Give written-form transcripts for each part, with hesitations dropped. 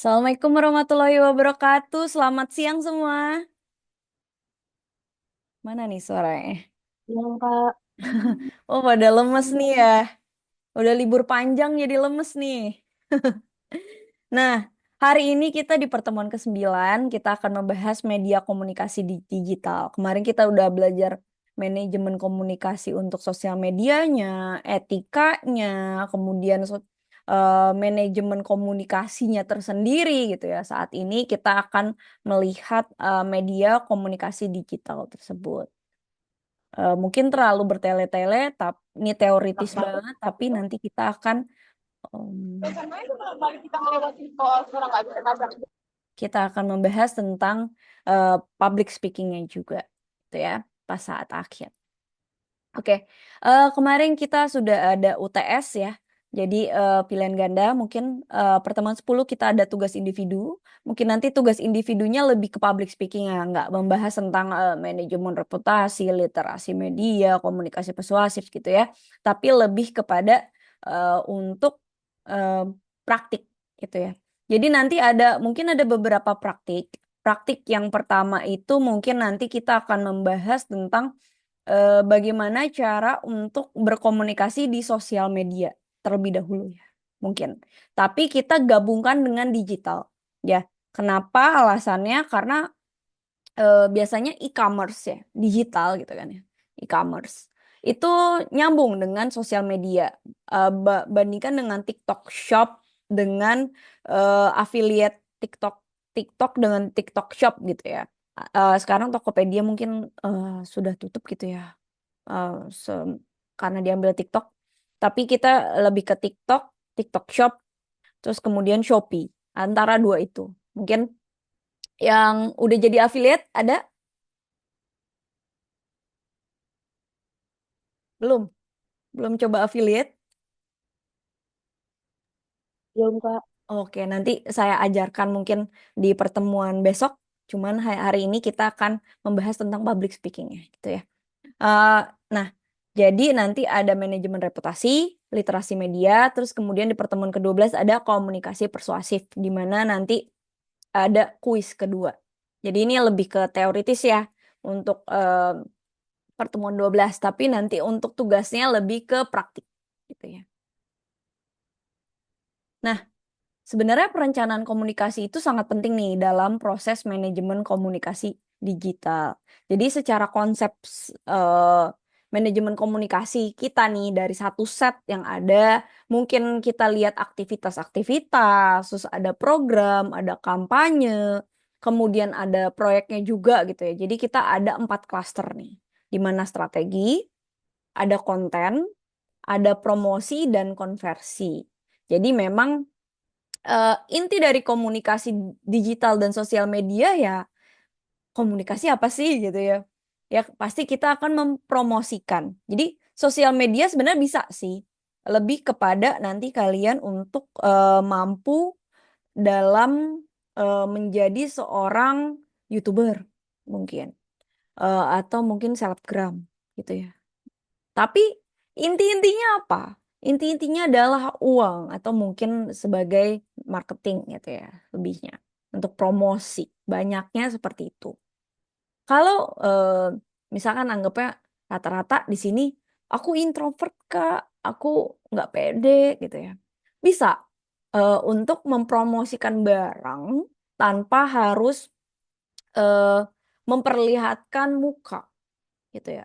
Assalamualaikum warahmatullahi wabarakatuh. Selamat siang semua. Mana nih suaranya? Yang Kak, Oh, pada lemes nih ya. Udah libur panjang jadi lemes nih. Nah, hari ini kita di pertemuan ke-9 kita akan membahas media komunikasi digital. Kemarin kita udah belajar manajemen komunikasi untuk sosial medianya, etikanya, kemudian manajemen komunikasinya tersendiri gitu ya. Saat ini kita akan melihat media komunikasi digital tersebut. Mungkin terlalu bertele-tele, tapi ini teoritis banget, tapi nanti kita akan membahas tentang public speakingnya juga, gitu ya, pas saat akhir. Oke, kemarin kita sudah ada UTS ya. Jadi pilihan ganda mungkin pertemuan 10 kita ada tugas individu. Mungkin nanti tugas individunya lebih ke public speaking ya, nggak membahas tentang manajemen reputasi, literasi media, komunikasi persuasif gitu ya. Tapi lebih kepada untuk eh, praktik gitu ya. Jadi nanti mungkin ada beberapa praktik. Praktik yang pertama itu mungkin nanti kita akan membahas tentang bagaimana cara untuk berkomunikasi di sosial media terlebih dahulu ya, mungkin. Tapi kita gabungkan dengan digital, ya. Kenapa? Alasannya karena biasanya e-commerce ya, digital gitu kan ya, e-commerce. Itu nyambung dengan sosial media. Bandingkan dengan TikTok Shop dengan affiliate TikTok TikTok dengan TikTok Shop gitu ya. Sekarang Tokopedia mungkin sudah tutup gitu ya, eh, se- karena diambil TikTok. Tapi kita lebih ke TikTok, TikTok Shop, terus kemudian Shopee. Antara dua itu. Mungkin yang udah jadi affiliate ada? Belum? Belum coba affiliate? belum Kak. Oke, nanti saya ajarkan mungkin di pertemuan besok. Cuman hari ini kita akan membahas tentang public speaking-nya gitu ya. Eh, nah, jadi nanti ada manajemen reputasi, literasi media, terus kemudian di pertemuan ke-12 ada komunikasi persuasif, di mana nanti ada kuis kedua. Jadi ini lebih ke teoritis ya untuk pertemuan 12, tapi nanti untuk tugasnya lebih ke praktik gitu ya. Nah, sebenarnya perencanaan komunikasi itu sangat penting nih dalam proses manajemen komunikasi digital. Jadi secara konsep manajemen komunikasi kita nih dari satu set yang ada, mungkin kita lihat aktivitas-aktivitas, terus ada program, ada kampanye, kemudian ada proyeknya juga gitu ya. Jadi kita ada 4 klaster nih, di mana strategi, ada konten, ada promosi, dan konversi. Jadi memang inti dari komunikasi digital dan sosial media ya komunikasi apa sih gitu ya. Ya pasti kita akan mempromosikan. Jadi sosial media sebenarnya bisa sih lebih kepada nanti kalian untuk mampu dalam menjadi seorang YouTuber mungkin. Atau mungkin selebgram gitu ya. Tapi inti-intinya apa? Inti-intinya adalah uang atau mungkin sebagai marketing gitu ya, lebihnya. Untuk promosi. Banyaknya seperti itu. Kalau misalkan anggapnya rata-rata di sini, aku introvert Kak, aku nggak pede gitu ya. Bisa untuk mempromosikan barang tanpa harus eh, memperlihatkan muka gitu ya.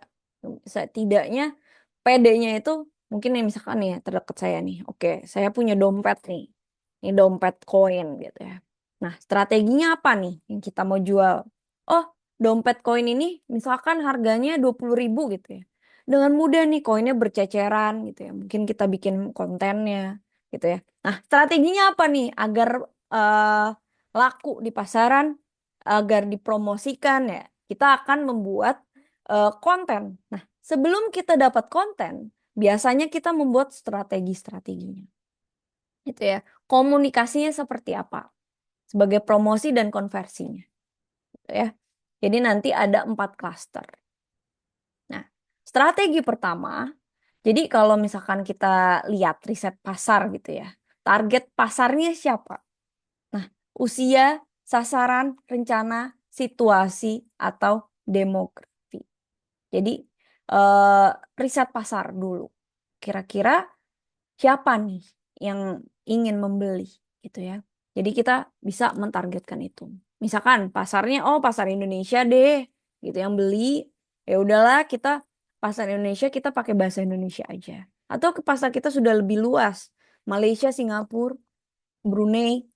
Setidaknya PD-nya itu mungkin nih misalkan nih ya, terdekat saya nih. Oke, saya punya dompet nih. Ini dompet koin gitu ya. Nah, strateginya apa nih yang kita mau jual? Oh, dompet koin ini misalkan harganya 20.000 gitu ya. Dengan mudah nih koinnya berceceran gitu ya. Mungkin kita bikin kontennya gitu ya. Nah, strateginya apa nih agar eh, laku di pasaran, agar dipromosikan ya? Kita akan membuat konten. Nah, sebelum kita dapat konten, biasanya kita membuat strategi-strateginya. Itu ya. Komunikasinya seperti apa? Sebagai promosi dan konversinya. Gitu ya. Jadi nanti ada 4 klaster. Nah, strategi pertama, jadi kalau misalkan kita lihat riset pasar gitu ya, target pasarnya siapa? Nah, usia, sasaran, rencana, situasi, atau demografi. Jadi eh, riset pasar dulu. Kira-kira siapa nih yang ingin membeli gitu ya. Jadi kita bisa mentargetkan itu. Misalkan pasarnya pasar Indonesia deh gitu yang beli, ya udahlah kita pasar Indonesia kita pakai bahasa Indonesia aja. Atau ke pasar kita sudah lebih luas. Malaysia, Singapura, Brunei,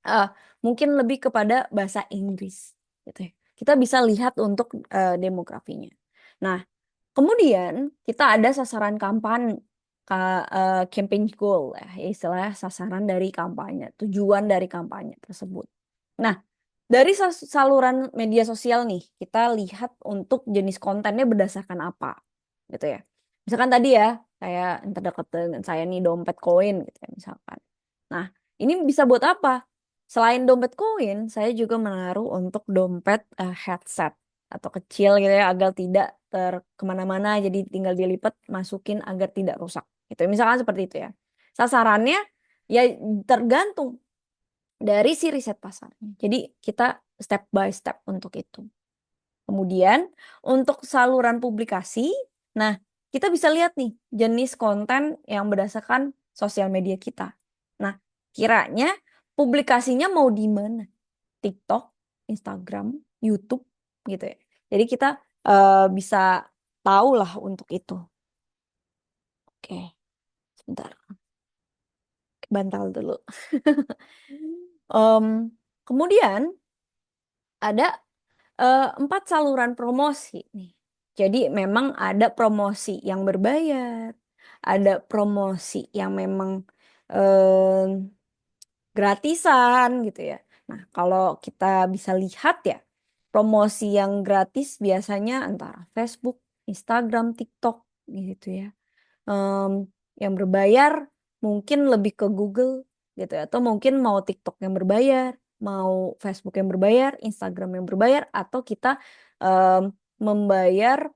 eh, mungkin lebih kepada bahasa Inggris gitu ya. Kita bisa lihat untuk demografinya. Nah, kemudian kita ada sasaran kampanye, campaign goal ya, istilah sasaran dari kampanye, tujuan dari kampanye tersebut. Nah, dari saluran media sosial nih, kita lihat untuk jenis kontennya berdasarkan apa, gitu ya. Misalkan tadi ya, kayak yang terdekat dengan saya nih dompet koin gitu ya misalkan. Nah, ini bisa buat apa? Selain dompet koin, saya juga menaruh untuk dompet headset atau kecil gitu ya agar tidak kemana-mana jadi tinggal dilipat masukin agar tidak rusak gitu misalkan seperti itu ya sasarannya ya tergantung dari si riset pasarnya jadi kita step by step untuk itu kemudian untuk saluran publikasi nah kita bisa lihat nih jenis konten yang berdasarkan sosial media kita nah kiranya publikasinya mau di mana TikTok, Instagram, YouTube gitu ya. Jadi kita bisa tahu lah untuk itu. Oke, sebentar. Bantal dulu. Em, kemudian ada 4 saluran promosi nih. Jadi memang ada promosi yang berbayar, ada promosi yang memang em, gratisan gitu ya. Nah, kalau kita bisa lihat ya, promosi yang gratis biasanya antara Facebook, Instagram, TikTok gitu ya. Em, yang berbayar mungkin lebih ke Google gitu ya. Atau mungkin mau TikTok yang berbayar, mau Facebook yang berbayar, Instagram yang berbayar, atau kita em, membayar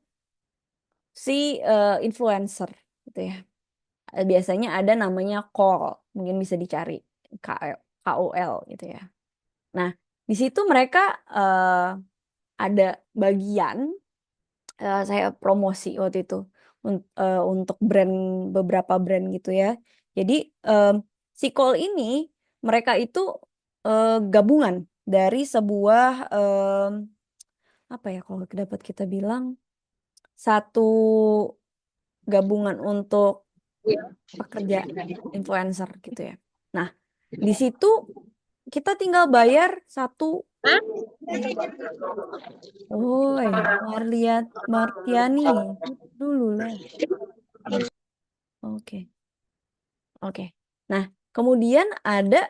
si influencer gitu ya. Biasanya ada namanya call, mungkin bisa dicari KOL gitu ya. Nah, di situ mereka ada bagian saya promosi waktu itu untuk brand beberapa brand gitu ya. Jadi si call ini mereka itu gabungan dari sebuah apa ya kalau dapat kita bilang satu gabungan untuk pekerja influencer gitu ya. Nah, di situ kita tinggal bayar satu. Woi, Martiani, dulu lah. Oke, oke. Nah, kemudian ada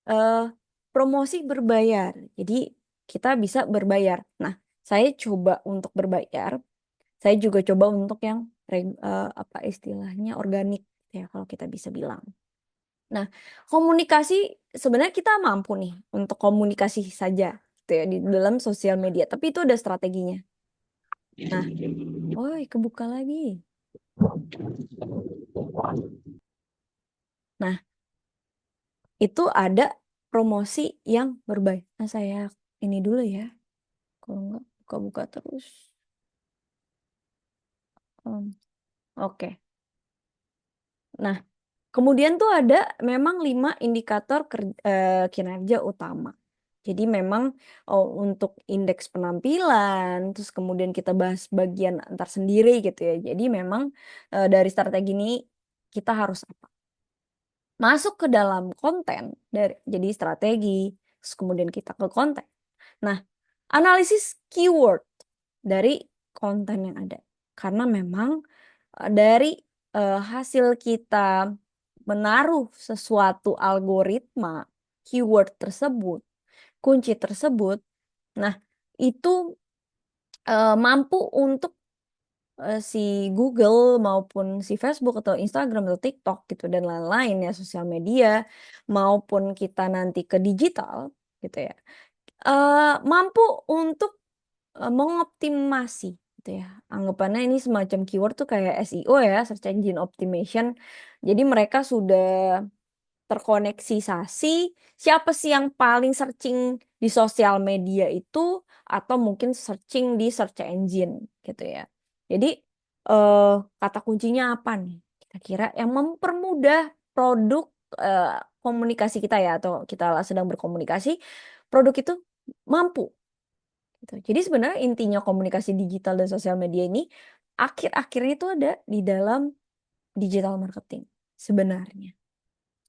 eh, promosi berbayar. Jadi kita bisa berbayar. Nah, saya coba untuk berbayar. Saya juga coba untuk yang apa istilahnya organik ya kalau kita bisa bilang. Nah, komunikasi sebenarnya kita mampu nih untuk komunikasi saja gitu ya di dalam sosial media, tapi itu ada strateginya. Nah, woi kebuka lagi. Nah, itu ada promosi yang berbayar. Nah, saya ini dulu ya. Kalau nggak buka-buka terus. Oke. Nah, kemudian tuh ada memang 5 indikator kinerja utama. Jadi memang untuk indeks penampilan, terus kemudian kita bahas bagian antar sendiri gitu ya. Jadi memang dari strategi ini kita harus apa? Masuk ke dalam konten dari jadi strategi, terus kemudian kita ke konten. Nah, analisis keyword dari konten yang ada. Karena memang dari hasil kita menaruh sesuatu algoritma keyword tersebut, kunci tersebut, nah itu mampu untuk si Google maupun si Facebook atau Instagram atau TikTok gitu dan lain-lain ya sosial media maupun kita nanti ke digital gitu ya mampu untuk mengoptimasi gitu ya. Anggapannya ini semacam keyword tuh kayak SEO ya, search engine optimization. Jadi mereka sudah terkoneksisasi, siapa sih yang paling searching di sosial media itu, atau mungkin searching di search engine gitu ya. Jadi kata kuncinya apa nih? Kira-kira yang mempermudah produk komunikasi kita ya, atau kita sedang berkomunikasi, produk itu mampu gitu. Jadi sebenarnya intinya komunikasi digital dan sosial media ini akhir-akhirnya itu ada di dalam digital marketing sebenarnya.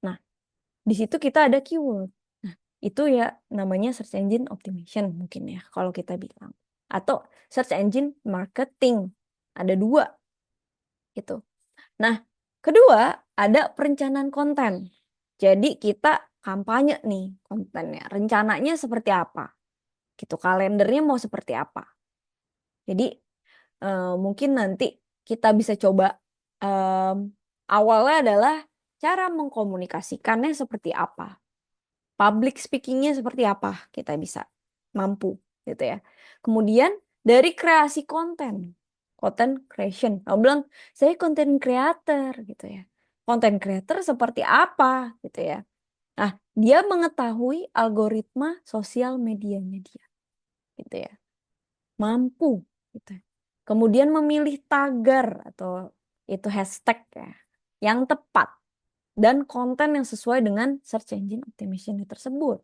Nah, di situ kita ada keyword. Nah, itu ya namanya search engine optimization mungkin ya kalau kita bilang. Atau search engine marketing. Ada dua gitu. Nah, kedua ada perencanaan konten. Jadi kita kampanye nih kontennya. Rencananya seperti apa? Gitu. Kalendernya mau seperti apa? Jadi mungkin nanti kita bisa coba em, awalnya adalah cara mengkomunikasikannya seperti apa. Public speakingnya seperti apa kita bisa mampu gitu ya. Kemudian dari kreasi konten, content creation. Aku bilang saya content creator gitu ya. Content creator seperti apa gitu ya. Nah, dia mengetahui algoritma sosial medianya dia gitu ya. Mampu gitu. Kemudian memilih tagar atau itu hashtag ya yang tepat dan konten yang sesuai dengan search engine optimization tersebut.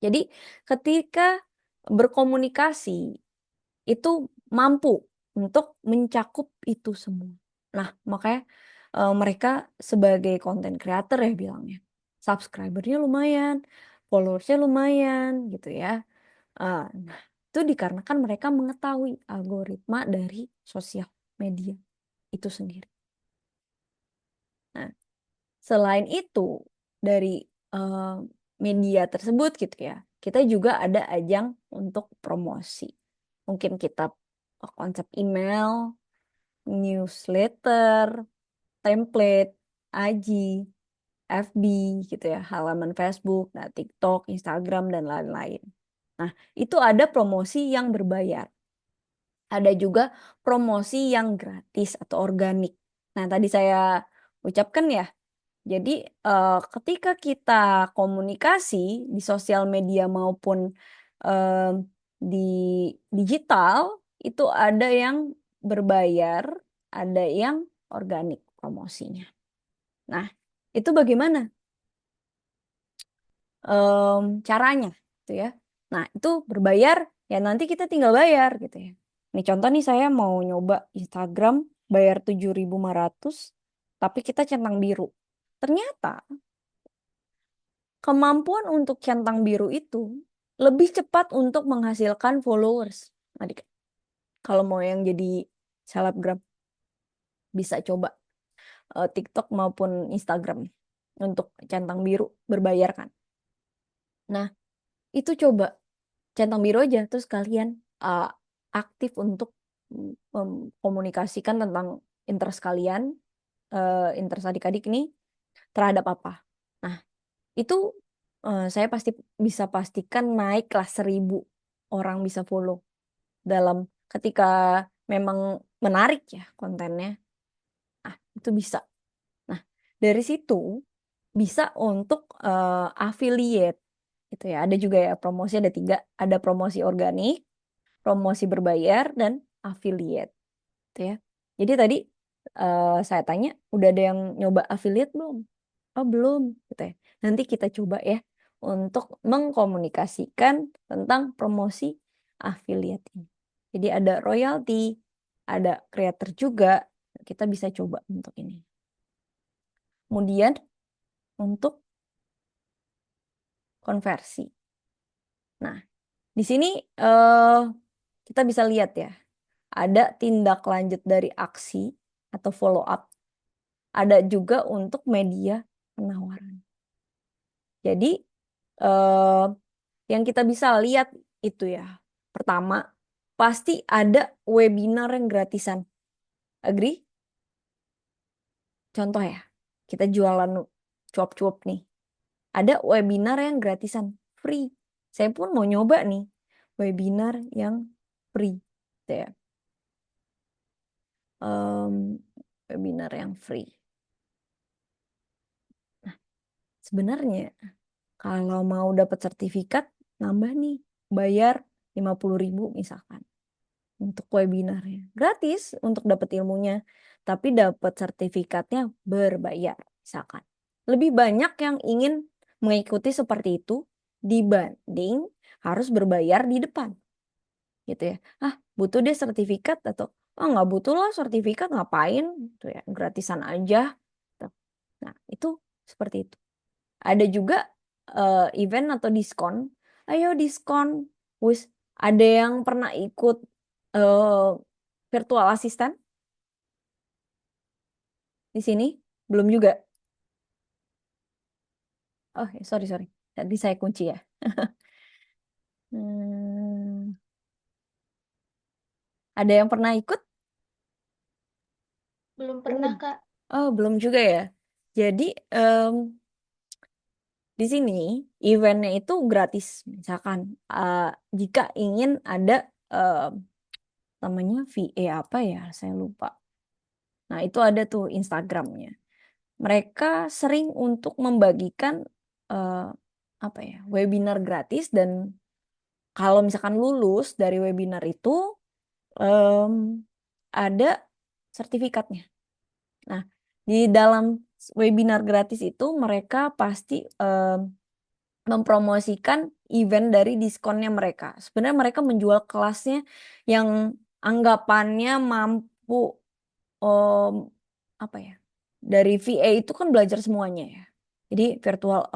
Jadi ketika berkomunikasi itu mampu untuk mencakup itu semua. Nah, makanya mereka sebagai content creator ya bilangnya, subscribernya lumayan, followersnya lumayan gitu ya. Nah, itu dikarenakan mereka mengetahui algoritma dari sosial media itu sendiri. Nah, selain itu, dari eh, media tersebut gitu ya, kita juga ada ajang untuk promosi. Mungkin kita konsep email, newsletter, template, AJI, FB gitu ya, halaman Facebook, nah TikTok, Instagram, dan lain-lain. Nah, itu ada promosi yang berbayar. Ada juga promosi yang gratis atau organik. Nah, tadi saya ucapkan ya, jadi ketika kita komunikasi di sosial media maupun eh, di digital itu ada yang berbayar, ada yang organik promosinya. Nah, itu bagaimana caranya, gitu ya? Nah, itu berbayar ya nanti kita tinggal bayar gitu ya. Nih contoh nih saya mau nyoba Instagram bayar 7.500 tapi kita centang biru. Ternyata kemampuan untuk centang biru itu lebih cepat untuk menghasilkan followers. Adik, kalau mau yang jadi selebgram bisa coba TikTok maupun Instagram untuk centang biru berbayar kan. Nah, itu coba centang biru aja terus kalian uh, aktif untuk komunikasikan tentang interest kalian, interest adik-adik ini terhadap apa. Nah, itu saya pasti bisa pastikan naiklah 1.000 orang bisa follow dalam ketika memang menarik ya kontennya. Nah, itu bisa. Nah, dari situ bisa untuk affiliate gitu ya. Ada juga ya promosi ada tiga, ada promosi organik, promosi berbayar dan affiliate gitu ya. Jadi tadi saya tanya, udah ada yang nyoba affiliate belum? Oh, belum gitu ya. Nanti kita coba ya untuk mengkomunikasikan tentang promosi affiliate ini. Jadi ada royalty, ada creator juga, kita bisa coba untuk ini. Kemudian untuk konversi. Nah, di sini eh, kita bisa lihat ya, ada tindak lanjut dari aksi atau follow up, ada juga untuk media penawaran. Jadi eh, yang kita bisa lihat itu ya, pertama pasti ada webinar yang gratisan. Agree? Contoh ya, kita jualan cuap-cuap nih. Ada webinar yang gratisan, free. Saya pun mau nyoba nih, webinar yang free. Gitu ya. Em, webinar yang free. sebenarnya kalau mau dapat sertifikat, nambah nih, bayar 50.000 misalkan untuk webinarnya. Gratis untuk dapat ilmunya, tapi dapat sertifikatnya berbayar misalkan. Lebih banyak yang ingin mengikuti seperti itu dibanding harus berbayar di depan gitu ya. Ah, butuh deh sertifikat atau nggak butuh lah sertifikat ngapain gitu ya, gratisan aja. Tuh. Nah, itu seperti itu. Ada juga event atau diskon. Ayo diskon. Wis, ada yang pernah ikut eh, virtual assistant di sini? Belum juga. Oh, sorry sorry. Tadi saya kunci ya. Hmm, ada yang pernah ikut? Belum pernah, Belum. Kak. Oh, belum juga ya. Jadi em, di sini eventnya itu gratis. Misalkan eh, jika ingin ada namanya VA apa ya? Saya lupa. Nah, itu ada tuh Instagramnya. Mereka sering untuk membagikan eh, apa ya, webinar gratis dan kalau misalkan lulus dari webinar itu em, ada sertifikatnya. Nah, di dalam webinar gratis itu mereka pasti mempromosikan event dari diskonnya mereka. Sebenarnya mereka menjual kelasnya yang anggapannya mampu em, apa ya? Dari VA itu kan belajar semuanya ya. Jadi virtual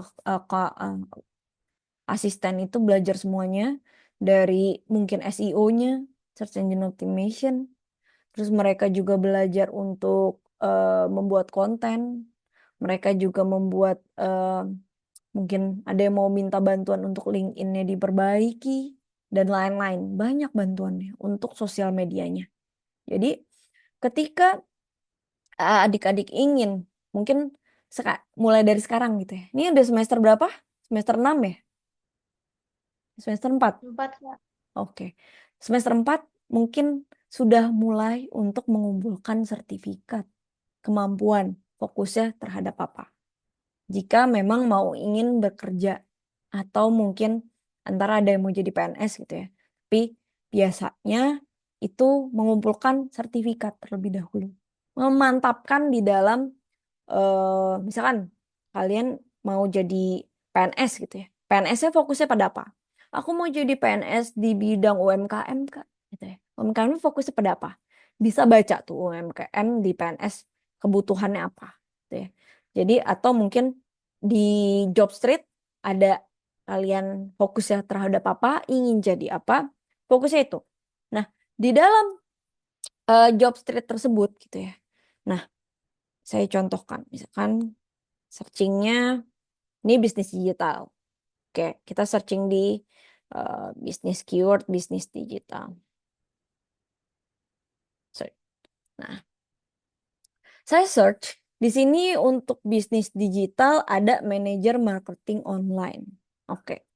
asisten itu belajar semuanya dari mungkin SEO-nya, search engine optimization, terus mereka juga belajar untuk membuat konten, mereka juga membuat mungkin ada yang mau minta bantuan untuk LinkedIn-nya diperbaiki dan lain-lain. Banyak bantuannya untuk sosial medianya. Jadi ketika adik-adik ingin mungkin mulai dari sekarang gitu ya. Ini udah semester berapa? Semester 6 ya? Semester 4. 4, Kak. Oke. Semester 4 mungkin sudah mulai untuk mengumpulkan sertifikat kemampuan fokusnya terhadap apa. Jika memang mau ingin bekerja atau mungkin antara ada yang mau jadi PNS gitu ya. Tapi biasanya itu mengumpulkan sertifikat terlebih dahulu. Memantapkan di dalam misalkan kalian mau jadi PNS gitu ya. PNS-nya fokusnya pada apa? Aku mau jadi PNS di bidang UMKM Kak, gitu ya. UMKM fokusnya pada apa? Bisa baca tuh UMKM di PNS kebutuhannya apa, gitu ya. Jadi atau mungkin di job street ada kalian fokusnya terhadap apa, ingin jadi apa, fokusnya itu. Nah, di dalam job street tersebut gitu ya. Nah, saya contohkan, misalkan searchingnya ini bisnis digital. Oke, kita searching di bisnis keyword, bisnis digital. Nah, saya search di sini untuk bisnis digital ada manajer marketing online. Oke.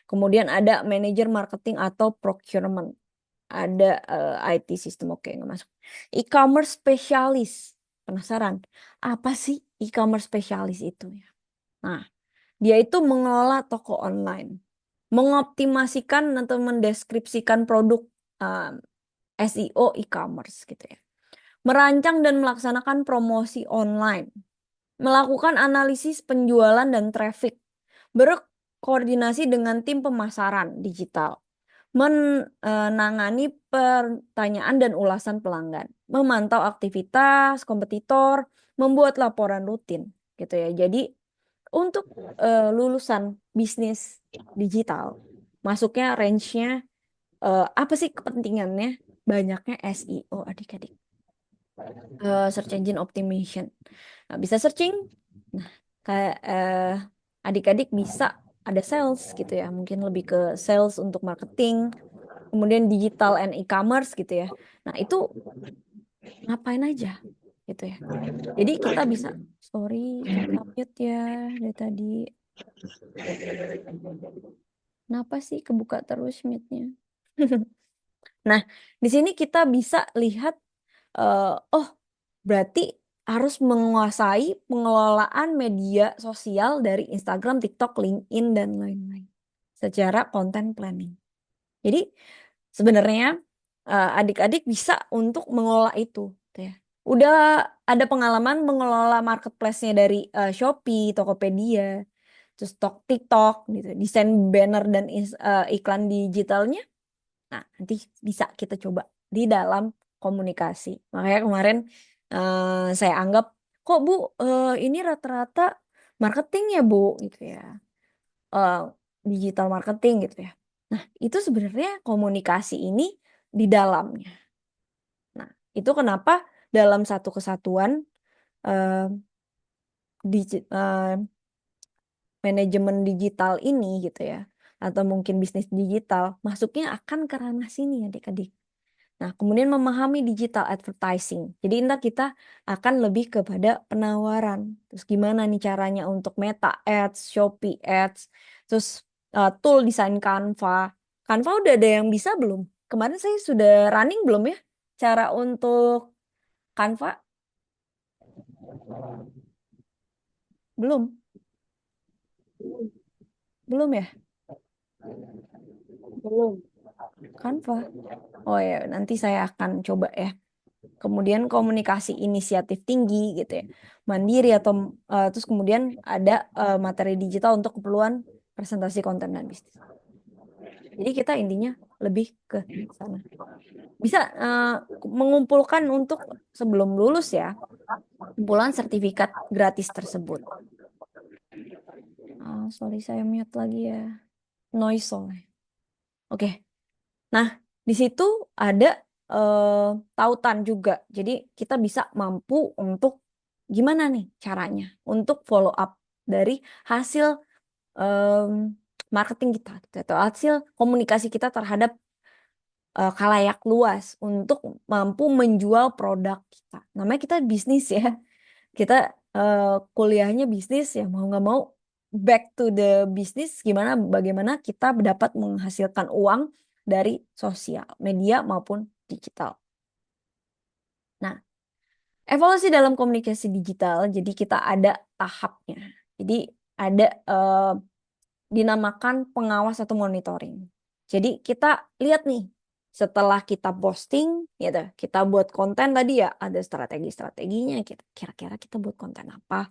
Kemudian ada manajer marketing atau procurement. Ada IT system, oke, nggak masuk. E-commerce spesialis. Penasaran? Apa sih e-commerce spesialis itu ya? Nah, dia itu mengelola toko online, mengoptimasikan atau mendeskripsikan produk um, SEO e-commerce gitu ya. Merancang dan melaksanakan promosi online, melakukan analisis penjualan dan traffic, berkoordinasi dengan tim pemasaran digital, menangani pertanyaan dan ulasan pelanggan, memantau aktivitas kompetitor, membuat laporan rutin gitu ya. Jadi untuk lulusan bisnis digital, masuknya range-nya apa sih kepentingannya? Banyaknya SEO adik-adik. Search engine optimization. Nah, bisa searching. Nah, kayak adik-adik bisa ada sales gitu ya. Mungkin lebih ke sales untuk marketing, kemudian digital and e-commerce gitu ya. Nah, itu ngapain aja gitu ya. Jadi kita bisa, sorry, kita mute ya dari tadi. Kenapa sih kebuka terus mute-nya? Nah, di sini kita bisa lihat, oh, berarti harus menguasai pengelolaan media sosial dari Instagram, TikTok, LinkedIn, dan lain-lain secara content planning. Jadi sebenarnya adik-adik bisa untuk mengelola itu, gitu ya. Udah ada pengalaman mengelola marketplace-nya dari Shopee, Tokopedia, terus TikTok, gitu, desain banner dan iklan digitalnya. Nah, nanti bisa kita coba di dalam komunikasi. Makanya kemarin saya anggap, kok Bu, ini rata-rata marketing ya Bu, gitu ya. Eh, Digital marketing gitu ya. Nah, itu sebenarnya komunikasi ini di dalamnya. Nah, itu kenapa dalam satu kesatuan eh, manajemen digital ini gitu ya, atau mungkin bisnis digital, masuknya akan ke ranah sini adik-adik. Nah, kemudian memahami digital advertising. Jadi ntar kita akan lebih kepada penawaran. Terus gimana nih caranya untuk Meta Ads, Shopee Ads, terus tool desain Canva. Canva udah ada yang bisa belum? Kemarin saya sudah running belum ya? Cara untuk Canva? Belum. Belum ya? Belum. Canva. Oh ya, nanti saya akan coba ya. Kemudian komunikasi inisiatif tinggi gitu ya, mandiri atau terus kemudian ada materi digital untuk keperluan presentasi konten dan bisnis. Jadi kita intinya lebih ke sana. Bisa mengumpulkan untuk sebelum lulus ya, kumpulan sertifikat gratis tersebut. Sorry saya mute lagi ya, noise soalnya. Oke. Nah, di situ ada tautan juga. Jadi kita bisa mampu untuk gimana nih caranya untuk follow up dari hasil em, marketing kita gitu, atau hasil komunikasi kita terhadap khalayak luas untuk mampu menjual produk kita. Namanya kita bisnis ya. Kita kuliahnya bisnis ya, mau nggak mau back to the business, bagaimana kita dapat menghasilkan uang dari sosial media maupun digital. Nah, evaluasi dalam komunikasi digital, jadi kita ada tahapnya. Jadi ada dinamakan pengawas atau monitoring. Jadi kita lihat nih, setelah kita posting, gitu, kita buat konten tadi ya, ada strategi-strateginya. Kira-kira kita buat konten apa?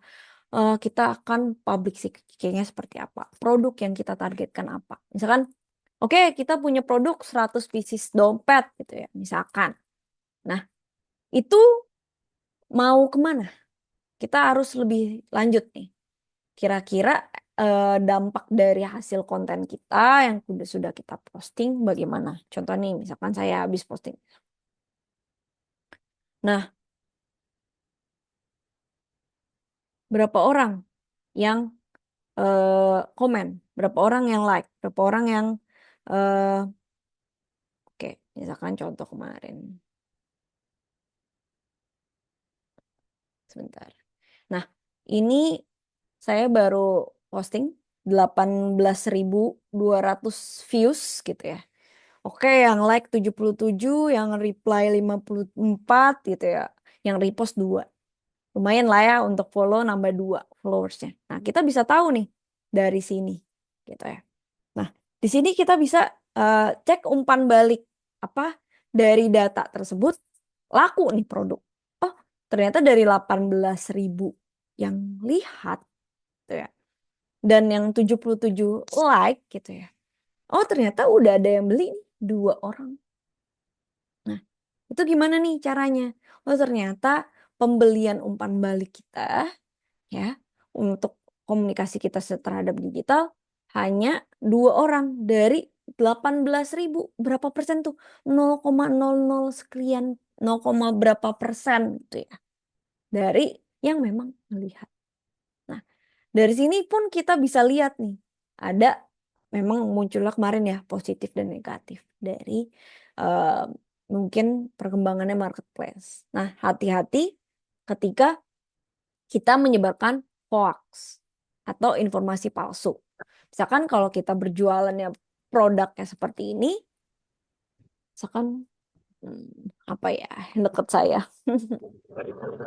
Kita akan public speaking-nya seperti apa? Produk yang kita targetkan apa? Misalkan, oke, kita punya produk 100 pieces dompet gitu ya, misalkan. Nah, itu mau kemana? Kita harus lebih lanjut nih. Kira-kira dampak dari hasil konten kita yang sudah kita posting bagaimana? Contoh nih, misalkan saya habis posting. Nah, berapa orang yang komen? Berapa orang yang like? Berapa orang yang eh, oke, misalkan contoh kemarin. Sebentar. Nah, ini saya baru posting 18.200 views gitu ya. Oke, yang like 77, yang reply 54 gitu ya. Yang repost 2. Lumayan lah ya untuk follow nambah 2 followersnya. Nah, kita bisa tahu nih dari sini gitu ya. Nah, di sini kita bisa cek umpan balik apa dari data tersebut laku nih produk. Oh, ternyata dari 18.000 yang lihat gitu ya. Dan yang 77 like gitu ya. Oh, ternyata udah ada yang beli nih, 2 orang. Nah, itu gimana nih caranya? Oh, ternyata pembelian umpan balik kita ya untuk komunikasi kita terhadap digital hanya 2 orang dari 18.000. Berapa persen tuh? 0,00 sekian, 0, berapa persen gitu ya. Dari yang memang melihat. Nah, dari sini pun kita bisa lihat nih, ada memang muncullah kemarin ya positif dan negatif dari eh, mungkin perkembangannya marketplace. Nah, hati-hati ketika kita menyebarkan hoax atau informasi palsu. Misalkan kalau kita berjualannya produknya seperti ini, misalkan apa ya, yang deket saya.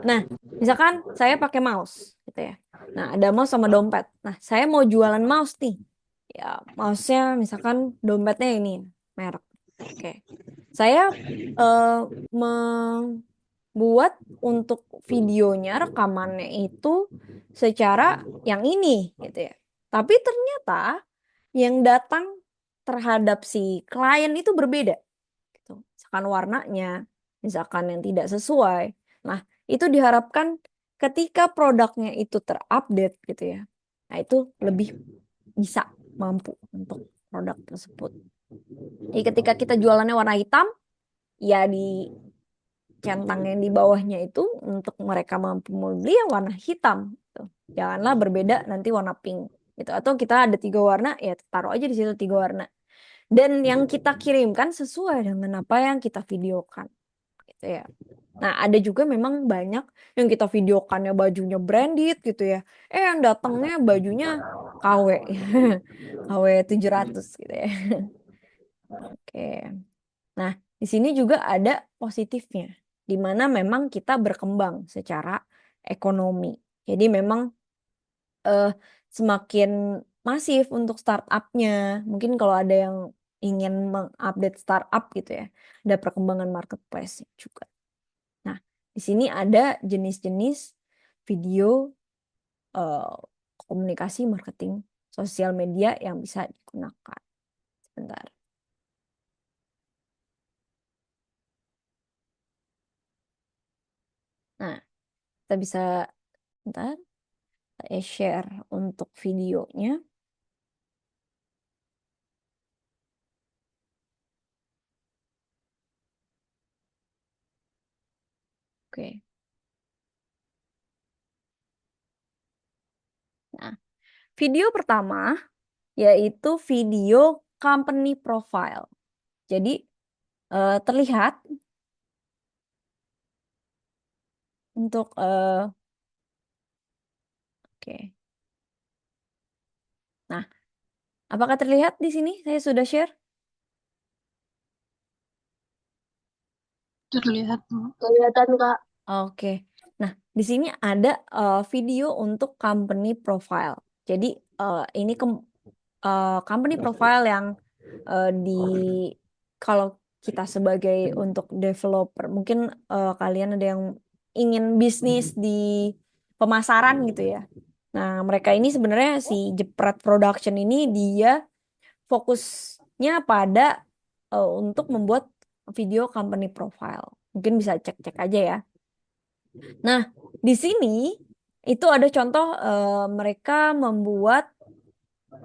Nah, misalkan saya pakai mouse gitu ya. Nah, ada mouse sama dompet. Nah, saya mau jualan mouse nih. Ya, mouse-nya misalkan dompetnya ini merek. Oke. Saya membuat untuk videonya, rekamannya itu secara yang ini gitu ya. Tapi ternyata yang datang terhadap si klien itu berbeda gitu. Misalkan warnanya, misalkan yang tidak sesuai. Nah, itu diharapkan ketika produknya itu terupdate gitu ya. Nah, itu lebih bisa mampu untuk produk tersebut. Jadi ketika kita jualannya warna hitam, ya di centang yang di bawahnya itu untuk mereka mampu membeli yang warna hitam gitu. Janganlah berbeda nanti warna pink gitu. Atau kita ada 3 warna, ya taruh aja di situ 3 warna. Dan yang kita kirimkan sesuai dengan apa yang kita videokan gitu ya. Nah, ada juga memang banyak yang kita videokannya bajunya branded gitu ya. Yang datangnya bajunya KW. KW 700 gitu ya. Oke. Nah, di sini juga ada positifnya, di mana memang kita berkembang secara ekonomi. Jadi memang eh, semakin masif untuk startupnya. Mungkin kalau ada yang ingin mengupdate startup gitu ya, ada perkembangan marketplace juga. Nah, di sini ada jenis-jenis video eh, komunikasi marketing sosial media yang bisa digunakan. Sebentar. Nah, kita bisa, bentar, saya share untuk videonya. Oke. Nah, video pertama yaitu video company profile. Jadi terlihat untuk oke. Nah, apakah terlihat di sini? Saya sudah share. Terlihat, Bu. Kelihatan, Kak. Oke. Nah, di sini ada video untuk company profile. Jadi ini company profile yang di kalau kita sebagai untuk developer, mungkin kalian ada yang ingin bisnis di pemasaran gitu ya. Nah, mereka ini sebenarnya si Jepret Production ini dia fokusnya pada untuk membuat video company profile. Mungkin bisa cek-cek aja ya. Nah, di sini itu ada contoh mereka membuat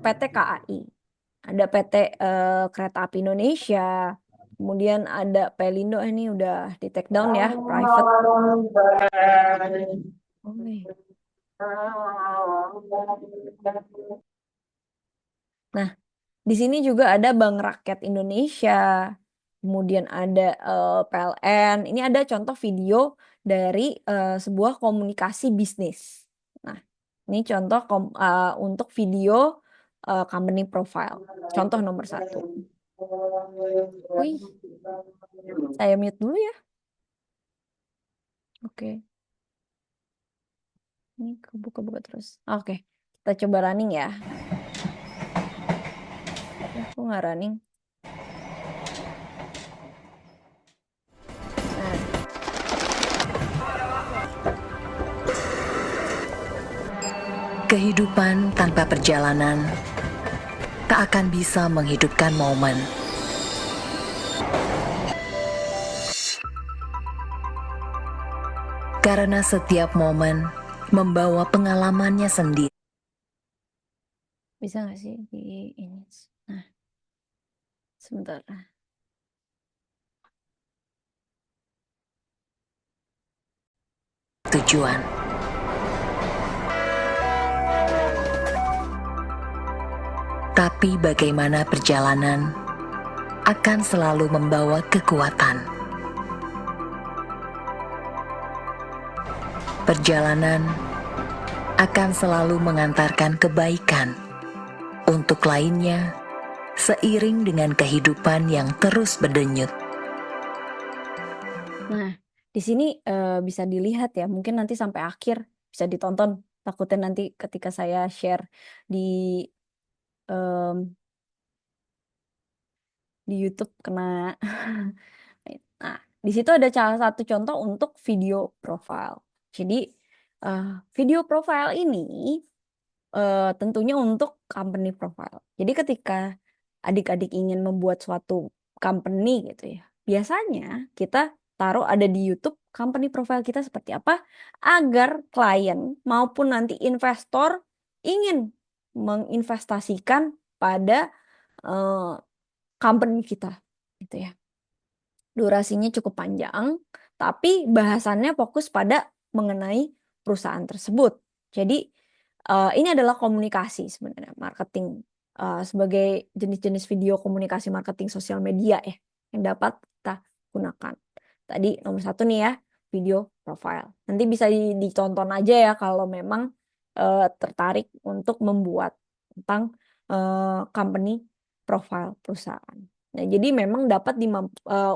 PT KAI. Ada PT Kereta Api Indonesia. Kemudian ada Pelindo, ini udah di take down ya, private. Nah, di sini juga ada Bank Rakyat Indonesia. Kemudian ada PLN. Ini ada contoh video dari sebuah komunikasi bisnis. Nah, ini contoh untuk video company profile. Contoh nomor 1. Wih, saya mute dulu ya. Oke. Ini kebuka-buka terus. Oke, kita coba running ya. Aku nggak running. Kehidupan tanpa perjalanan tak akan bisa menghidupkan momen. Karena setiap momen membawa pengalamannya sendiri. Bisa nggak sih di ini? Nah, sebentar. Tujuan. Tapi bagaimana perjalanan akan selalu membawa kekuatan. Perjalanan akan selalu mengantarkan kebaikan untuk lainnya seiring dengan kehidupan yang terus berdenyut. Nah, di sini bisa dilihat ya, mungkin nanti sampai akhir bisa ditonton. Takutnya nanti ketika saya share di em, di YouTube kena. Nah, di situ ada salah satu contoh untuk video profile. Jadi, video profile ini tentunya untuk company profile. Jadi ketika adik-adik ingin membuat suatu company gitu ya, biasanya kita taruh ada di YouTube company profile kita seperti apa agar klien maupun nanti investor ingin menginvestasikan pada eh, company kita gitu ya. Durasinya cukup panjang, tapi bahasannya fokus pada mengenai perusahaan tersebut. Jadi ini adalah komunikasi sebenarnya, marketing sebagai jenis-jenis video komunikasi marketing sosial media ya yang dapat kita gunakan. Tadi nomor satu nih ya, video profile. Nanti bisa ditonton aja ya kalau memang tertarik untuk membuat tentang company profile perusahaan. Nah, jadi memang dapat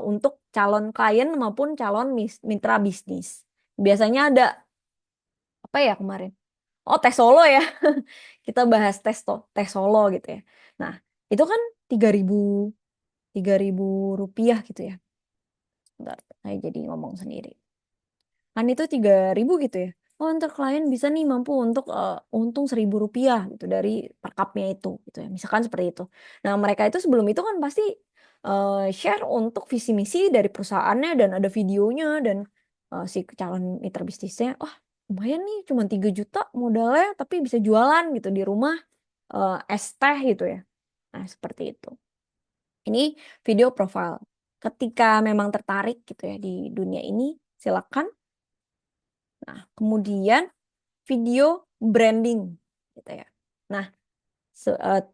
untuk calon klien maupun calon mitra bisnis. Biasanya ada apa ya kemarin? Oh, tes solo ya. Kita bahas tes solo gitu ya. Nah, itu kan 3.000 rupiah gitu ya. Bentar, saya jadi ngomong sendiri. Kan itu 3.000 gitu ya. Oh, ntar klien bisa nih mampu untuk untung 1.000 rupiah gitu dari per cupnya itu gitu ya. Misalkan seperti itu. Nah, mereka itu sebelum itu kan pasti share untuk visi misi dari perusahaannya dan ada videonya dan si calon mitra bisnisnya, wah lumayan nih cuma 3 juta modalnya tapi bisa jualan gitu di rumah es teh gitu ya. Nah, seperti itu. Ini video profile. Ketika memang tertarik gitu ya di dunia ini, silakan. Nah, kemudian video branding gitu ya. Nah,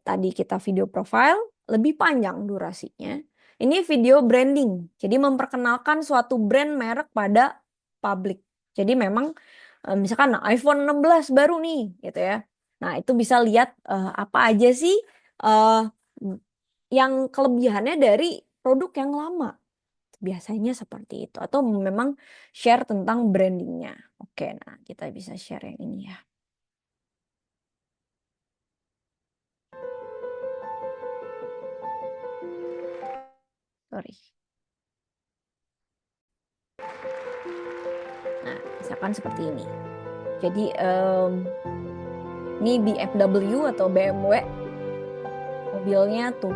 tadi kita video profile lebih panjang durasinya. Ini video branding. Jadi memperkenalkan suatu brand merek pada publik. Jadi memang misalkan iPhone 16 baru nih gitu ya. Nah, itu bisa lihat apa aja sih eh, yang kelebihannya dari produk yang lama. Biasanya seperti itu. Atau memang share tentang brandingnya. Oke, nah kita bisa share yang ini ya. Sorry. Nah, misalkan seperti ini. Jadi ini BMW atau BMW mobilnya tuh.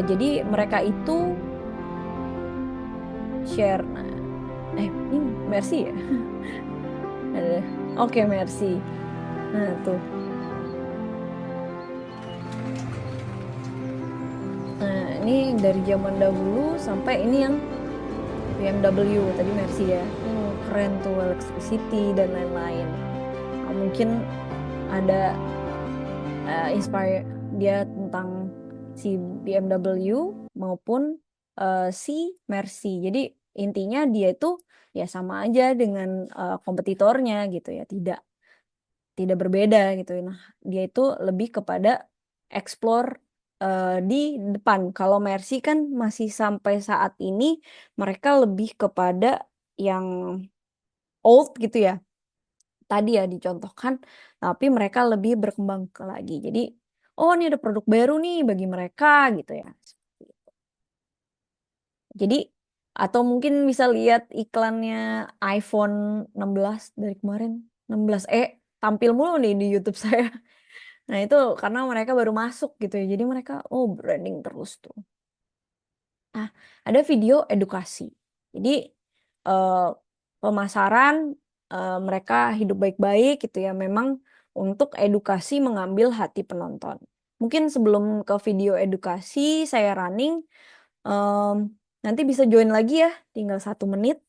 Jadi mereka itu share. Nah, ini Mercy ya? Oke, Mercy. Nah, tuh. Nah, ini dari zaman dahulu sampai ini yang BMW tadi Mercy ya. Keren tuh Electricity dan lain-lain. Nah, mungkin ada inspire dia tentang si BMW maupun si Mercy. Jadi intinya dia itu ya sama aja dengan kompetitornya gitu ya, tidak berbeda gitu. Nah, dia itu lebih kepada explore di depan. Kalau Mercy kan masih sampai saat ini mereka lebih kepada yang old gitu ya. Tadi ya dicontohkan, tapi mereka lebih berkembang ke lagi. Jadi, oh ini ada produk baru nih bagi mereka gitu ya. Jadi, atau mungkin bisa lihat iklannya iPhone 16 dari kemarin, 16e tampil mulu nih di YouTube saya. Nah itu karena mereka baru masuk gitu ya. Jadi mereka, oh branding terus tuh. Nah, ada video edukasi. Jadi eh, pemasaran mereka hidup baik-baik gitu ya. Memang untuk edukasi mengambil hati penonton. Mungkin sebelum ke video edukasi saya running, em, nanti bisa join lagi ya. Tinggal 1 menit.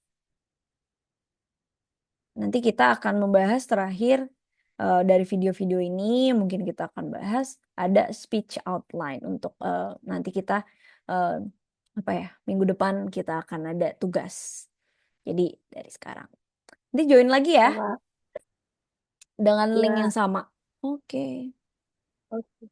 Nanti kita akan membahas terakhir dari video-video ini. Mungkin kita akan bahas ada speech outline untuk nanti kita eh, apa ya, minggu depan kita akan ada tugas. Jadi dari sekarang. Nanti join lagi ya Kak. dengan link Iya, yang sama. Oke. oke.